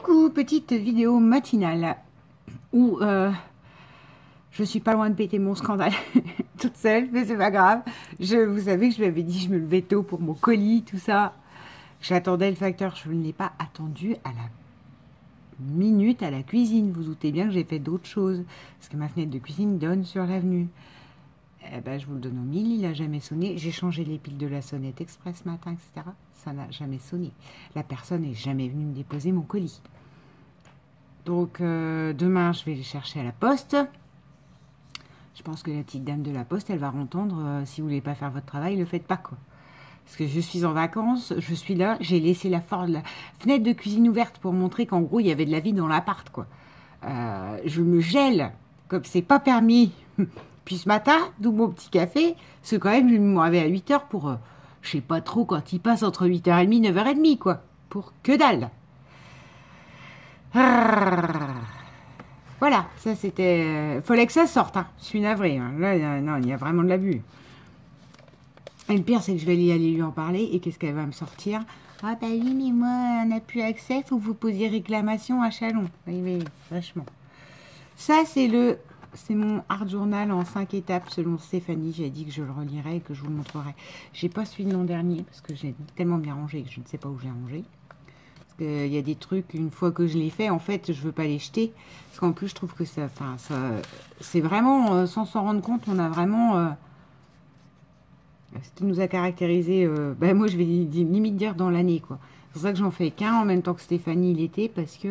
Coucou, petite vidéo matinale où je suis pas loin de péter mon scandale toute seule, mais c'est pas grave. Vous savez que je lui avais dit que je me levais tôt pour mon colis, tout ça. J'attendais le facteur, je ne l'ai pas attendu à la minute à la cuisine. Vous doutez bien que j'ai fait d'autres choses, parce que ma fenêtre de cuisine donne sur l'avenue. Eh ben, je vous le donne au mille, il n'a jamais sonné. J'ai changé les piles de la sonnette express matin, etc. Ça n'a jamais sonné. La personne n'est jamais venue me déposer mon colis. Donc, demain, je vais les chercher à la poste. Je pense que la petite dame de la poste, elle va entendre si vous voulez pas faire votre travail, le faites pas, quoi. Parce que je suis en vacances, je suis là, j'ai laissé la fenêtre de cuisine ouverte pour montrer qu'en gros, il y avait de la vie dans l'appart, quoi. Je me gèle, comme c'est pas permis. Puis ce matin, d'où mon petit café, parce que quand même, je me réveille à 8h pour, je sais pas trop, quand il passe entre 8h30 et 9h30, quoi. Pour que dalle. Voilà, ça c'était... fallait que ça sorte, hein. Je suis navrée. Hein. Là, non, il y a vraiment de l'abus. Et le pire, c'est que je vais aller lui en parler, et qu'est-ce qu'elle va me sortir? Ah bah oui, mais moi, on n'a plus accès, faut que vous posiez réclamation à Chalon. Oui, vachement. Ça, c'est mon art journal en 5 étapes selon Stéphanie. J'ai dit que je le relirais et que je vous le montrerai. J'ai pas suivi l'an dernier parce que j'ai tellement bien rangé que je ne sais pas où j'ai rangé. Parce qu'il y a des trucs, une fois que je les fais, en fait, je veux pas les jeter. Parce qu'en plus, je trouve que ça c'est vraiment, sans s'en rendre compte, on a vraiment... ce qui nous a caractérisé, ben moi, je vais limite dire dans l'année, quoi. C'est pour ça que j'en fais qu'un en même temps que Stéphanie l'été, parce que...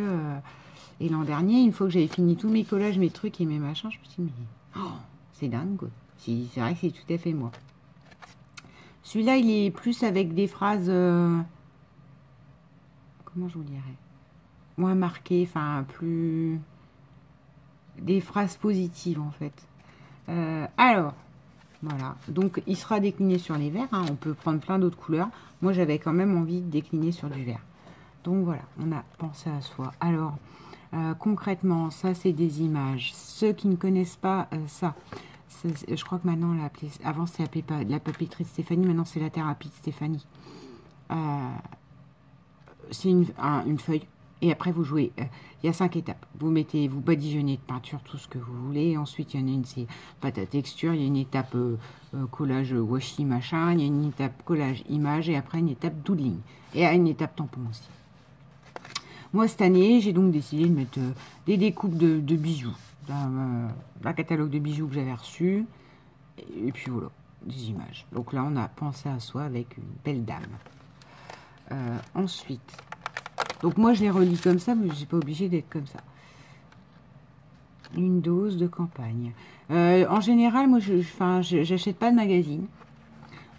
et l'an dernier, une fois que j'avais fini tous mes collages, mes trucs et mes machins, je me suis dit, mais oh, c'est dingue, quoi. C'est vrai que c'est tout à fait moi. Celui-là, il est plus avec des phrases... comment je vous dirais? Moins marquées, enfin, plus... des phrases positives, en fait. Alors, voilà. Donc, il sera décliné sur les verts. Hein. On peut prendre plein d'autres couleurs. Moi, j'avais quand même envie de décliner sur du vert. Donc, voilà. On a pensé à soi. Alors... concrètement, ça c'est des images. Ceux qui ne connaissent pas ça, je crois que maintenant, avant c'était la papeterie de Stéphanie, maintenant c'est la thérapie de Stéphanie. C'est une feuille, et après vous jouez. Il y a 5 étapes. Vous badigeonnez de peinture tout ce que vous voulez. Ensuite, il y en a une, c'est pâte à texture. Il y a une étape collage washi machin. Il y a une étape collage image, et après une étape doodling. Et une étape tampon aussi. Moi, cette année, j'ai donc décidé de mettre des découpes de bijoux. Un catalogue de bijoux que j'avais reçu. Et puis voilà, des images. Donc là, on a pensé à soi avec une belle dame. Ensuite, donc moi, je les relis comme ça, mais je ne suis pas obligée d'être comme ça. Une dose de campagne. En général, moi, j'achète pas de magazine.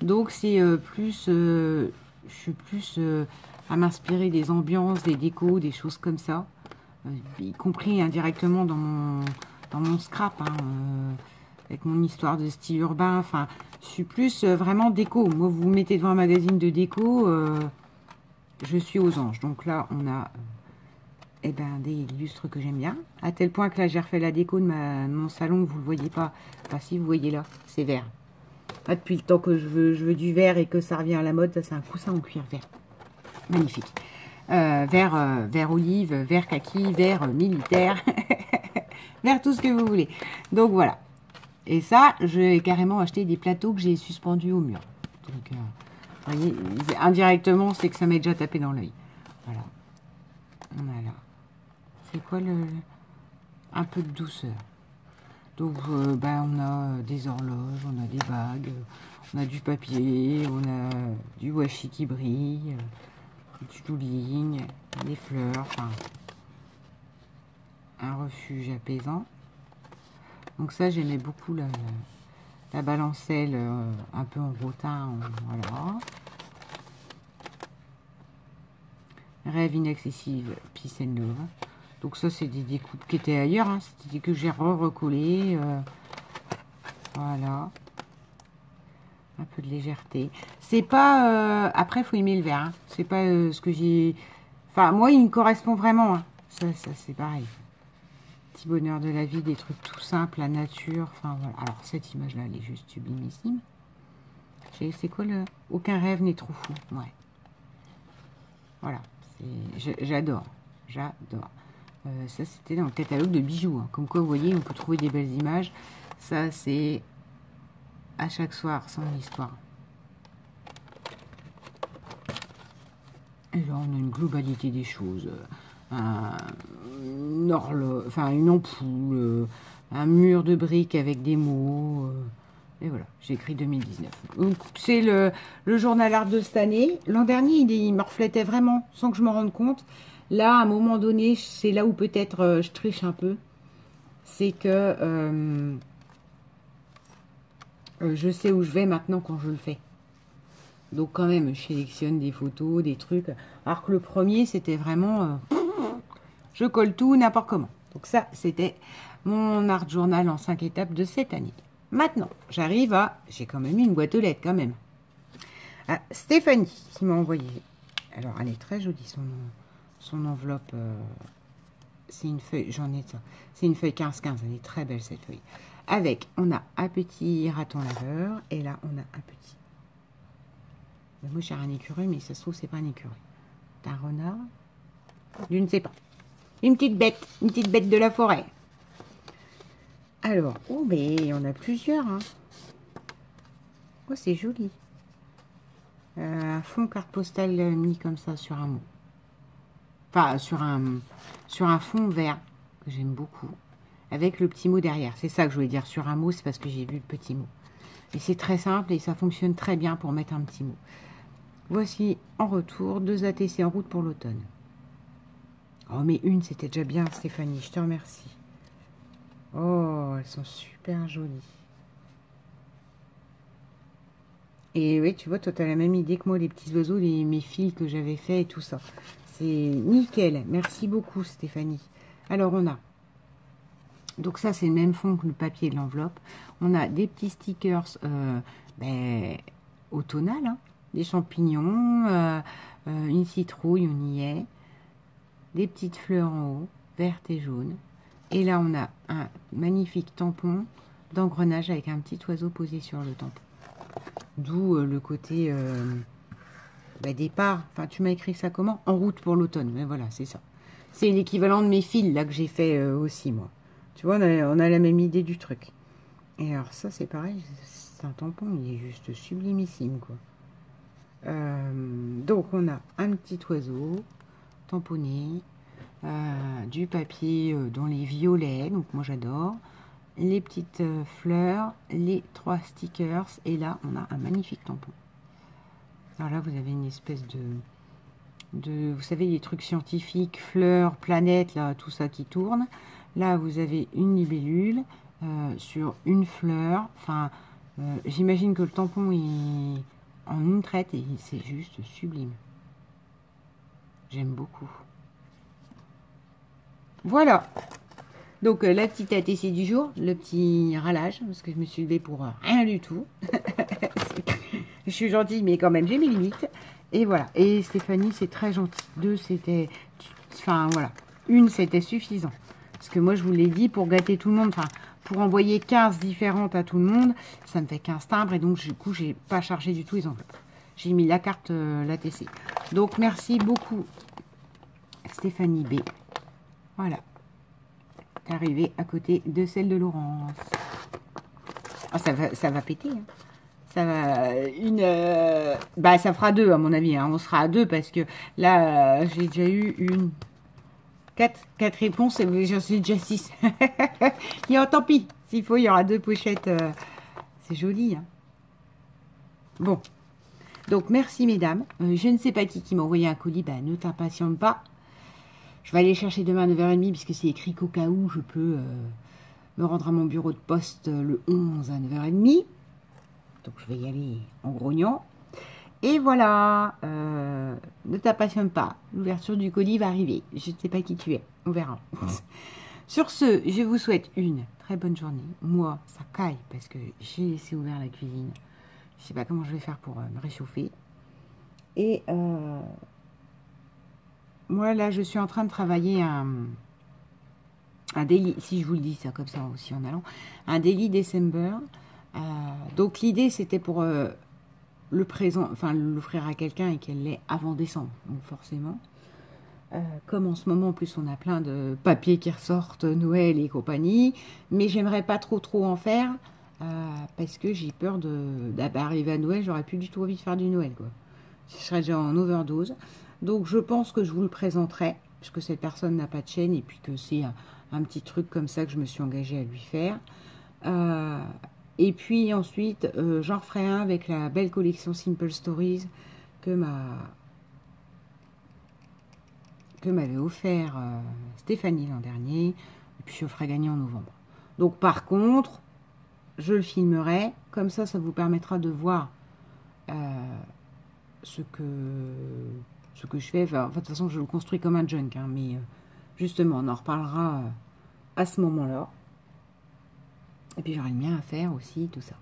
Donc, c'est plus... je suis plus... à m'inspirer des ambiances, des décos, des choses comme ça, y compris indirectement dans mon scrap, hein, avec mon histoire de style urbain. Enfin, je suis plus vraiment déco. Moi, vous me mettez devant un magazine de déco, je suis aux anges. Donc là, on a des lustres que j'aime bien, à tel point que là, j'ai refait la déco de mon salon, vous le voyez pas. Enfin, si, vous voyez là, c'est vert. Là, depuis le temps que je veux du vert et que ça revient à la mode, ça c'est un coussin en cuir vert. Magnifique. Vert olive, vert kaki, vert militaire, vert tout ce que vous voulez. Donc voilà. Et ça, j'ai carrément acheté des plateaux que j'ai suspendus au mur. Donc, vous voyez, indirectement, c'est que ça m'est déjà tapé dans l'œil. Voilà. On a là. C'est quoi un peu de douceur. Donc, on a des horloges, on a des bagues, on a du papier, on a du washi qui brille, du doodling, des fleurs, enfin, un refuge apaisant. Donc ça, j'aimais beaucoup la balancelle un peu en rotin, voilà. Rêve inaccessible, Peace and Love. Donc ça, c'est des découpes qui étaient ailleurs, hein. C'était que j'ai recollé. Voilà. Un peu de légèreté. C'est pas... après, il faut aimer le vert. Hein. C'est pas ce que j'ai... Enfin, moi, il me correspond vraiment. Hein. Ça c'est pareil. Petit bonheur de la vie, des trucs tout simples, la nature. Enfin, voilà. Alors, cette image-là, elle est juste sublimissime. C'est quoi le... Aucun rêve n'est trop fou. Ouais. Voilà. J'adore. J'adore. Ça, c'était dans le catalogue de bijoux. Hein. Comme quoi, vous voyez, on peut trouver des belles images. Ça, c'est à chaque soir, son histoire. Et là, on a une globalité des choses. Une ampoule, un mur de briques avec des mots. Et voilà, j'ai écrit 2019. C'est le journal art de cette année. L'an dernier, il me reflétait vraiment, sans que je me rende compte. Là, à un moment donné, c'est là où peut-être je triche un peu. C'est que je sais où je vais maintenant quand je le fais. Donc quand même, je sélectionne des photos, des trucs. Alors que le premier, c'était vraiment... je colle tout, n'importe comment. Donc ça, c'était mon art journal en 5 étapes de cette année. Maintenant, j'arrive à... J'ai quand même eu une boîte aux lettres, quand même. À Stéphanie, qui m'a envoyé... Alors, elle est très jolie, son enveloppe. C'est une feuille, j'en ai ça. C'est une feuille 15-15, elle est très belle, cette feuille. Avec, on a un petit raton laveur, et là, on a un petit... Moi, j'ai un écureuil, mais ça se trouve, c'est pas un écureuil. C'est un renard. Je ne sais pas. Une petite bête de la forêt. Alors, oh, mais on a plusieurs. Hein. Oh, c'est joli. Un fond carte postale mis comme ça sur un mot. Enfin, sur un fond vert, que j'aime beaucoup. Avec le petit mot derrière. C'est ça que je voulais dire. Sur un mot, c'est parce que j'ai vu le petit mot. Et c'est très simple et ça fonctionne très bien pour mettre un petit mot. Voici en retour 2 ATC en route pour l'automne. Oh, mais une, c'était déjà bien, Stéphanie. Je te remercie. Oh, elles sont super jolies. Et oui, tu vois, toi, tu as la même idée que moi, les petits oiseaux, mes fils que j'avais fait et tout ça. C'est nickel. Merci beaucoup, Stéphanie. Alors, on a... Donc ça, c'est le même fond que le papier de l'enveloppe. On a des petits stickers automnales, hein, des champignons, une citrouille, on y est. Des petites fleurs en haut, vertes et jaunes. Et là, on a un magnifique tampon d'engrenage avec un petit oiseau posé sur le tampon. D'où le côté départ. Enfin, tu m'as écrit ça comment? En route pour l'automne. Mais voilà, c'est ça. C'est l'équivalent de mes fils, là, que j'ai fait aussi, moi. Tu vois, on a la même idée du truc. Et alors, ça, c'est pareil. C'est un tampon, il est juste sublimissime, quoi. Donc, on a un petit oiseau tamponné, du papier dans les violets, donc moi j'adore, les petites fleurs, les 3 stickers, et là on a un magnifique tampon. Alors là vous avez une espèce de vous savez les trucs scientifiques, fleurs, planètes, là tout ça qui tourne. Là vous avez une libellule sur une fleur, enfin j'imagine que le tampon est en une traite et c'est juste sublime. J'aime beaucoup. Voilà. Donc, la petite ATC du jour, le petit râlage, parce que je me suis levée pour rien du tout. Je suis gentille, mais quand même, j'ai mes limites. Et voilà. Et Stéphanie, c'est très gentil. 2, c'était... Enfin, voilà. 1, c'était suffisant. Parce que moi, je vous l'ai dit, pour gâter tout le monde, enfin, pour envoyer 15 différentes à tout le monde, ça me fait 15 timbres. Et donc, du coup, j'ai pas chargé du tout les enveloppes. J'ai mis la carte l'ATC. Donc, merci beaucoup, Stéphanie B. Voilà. T'es arrivée à côté de celle de Laurence. Ah, ça va péter. Hein. Ça va... ça fera 2, à mon avis. Hein. On sera à 2 parce que là, j'ai déjà eu 4 réponses et j'en suis déjà 6. Tant pis. S'il faut, il y aura 2 pochettes. C'est joli. Hein. Bon. Donc, merci, mesdames. Je ne sais pas qui m'a envoyé un colis. Ne t'impatiente pas. Je vais aller chercher demain à 9h30 puisque c'est écrit qu'au cas où je peux me rendre à mon bureau de poste le 11 à 9h30. Donc je vais y aller en grognant. Et voilà, ne t'impatiente pas. L'ouverture du colis va arriver. Je ne sais pas qui tu es, on verra. Sur ce, je vous souhaite une très bonne journée. Moi, ça caille parce que j'ai laissé ouvert la cuisine. Je ne sais pas comment je vais faire pour me réchauffer. Et... moi, là, je suis en train de travailler un daily, si je vous le dis ça comme ça aussi en allant, un daily December. Donc, l'idée, c'était pour le présent, enfin, l'offrir à quelqu'un et qu'elle l'ait avant décembre, donc forcément. Comme en ce moment, en plus, on a plein de papiers qui ressortent, Noël et compagnie. Mais j'aimerais pas trop en faire. Parce que j'ai peur d'arriver à Noël. J'aurais plus du tout envie de faire du Noël, quoi. Je serais déjà en overdose. Donc, je pense que je vous le présenterai. Puisque cette personne n'a pas de chaîne. Et puis que c'est un petit truc comme ça que je me suis engagée à lui faire. Et puis ensuite, j'en referai un avec la belle collection Simple Stories que m'avait offert Stéphanie l'an dernier. Et puis je ferai gagner en novembre. Donc par contre, je le filmerai. Comme ça vous permettra de voir ce que je fais. Enfin, de toute façon, je le construis comme un junk. Hein, mais justement, on en reparlera à ce moment-là. Et puis j'aurai le mien à faire aussi, tout ça.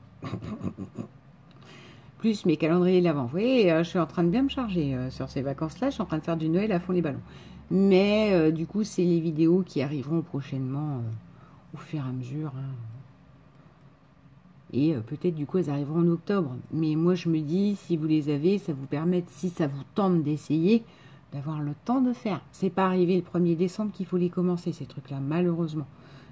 Plus mes calendriers de l'avant. Vous voyez, je suis en train de bien me charger sur ces vacances-là. Je suis en train de faire du Noël à fond les ballons. Mais du coup, c'est les vidéos qui arriveront prochainement au fur et à mesure. Hein. Et peut-être du coup, elles arriveront en octobre. Mais moi, je me dis, si vous les avez, ça vous permet, si ça vous tente d'essayer, d'avoir le temps de faire. C'est pas arrivé le 1er décembre qu'il faut les commencer, ces trucs-là, malheureusement.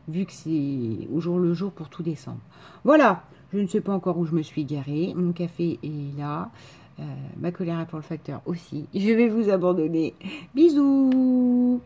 Vu que c'est au jour le jour pour tout décembre. Voilà, je ne sais pas encore où je me suis garée. Mon café est là. Ma colère est pour le facteur aussi. Je vais vous abandonner. Bisous!